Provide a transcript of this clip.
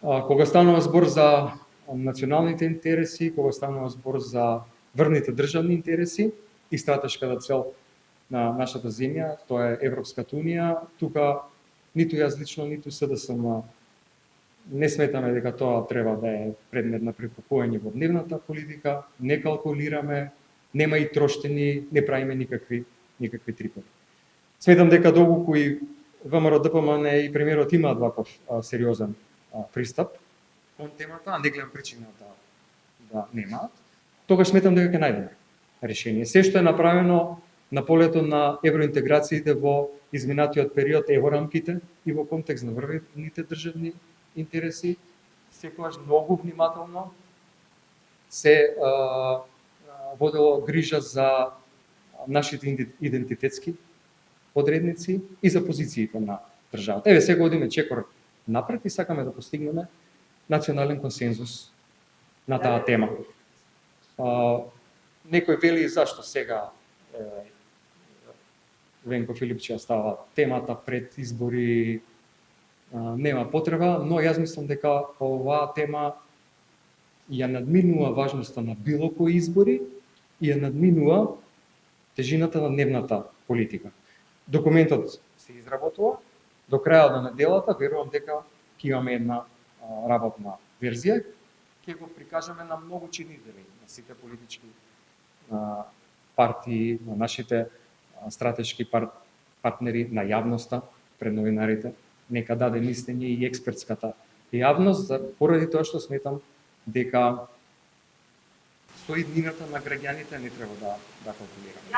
Кога станува збор за националните интереси, кога станува збор за врвните државни интереси и стратешката цел на нашата земја, тоа е Европската унија, тука ниту јас лично, ниту СДСМ не сметаме дека тоа треба да е предмет на префокување во дневната политика, не калкулираме, нема и троштени, не правиме никакви трикови. Сметам дека доколку и ВМРО ДПМН и премиерот имаат ваков сериозен пристап кон темата, а не гледам причина да немаат, тогаш сметам дека ќе најдеме решение. Се што е направено на полето на евроинтеграциите во изминатиот период, еворамките и во контекст на врвните државни интереси, секогаш многу внимателно се водело грижа за нашите идентитетски одредници и за позициите на државата. Еве сега одиме чекор напред и сакаме да постигнеме национален консензус на таа тема. Некој вели зашто сега Венко Филипчија става темата пред избори, нема потреба, но јас мислам дека оваа тема ја надминува важноста на било кои избори и ја надминува тежината на дневната политика. Документот се изработува, до крајот на неделата верувам дека ќе имаме една работна верзија, ќе го прикажеме на многу чинители, на сите политички партии, на нашите стратешки партнери, на јавноста, пред новинарите, нека даде мислење и експертската јавност, поради тоа што сметам дека со иднината на граѓаните не треба да калкулираме.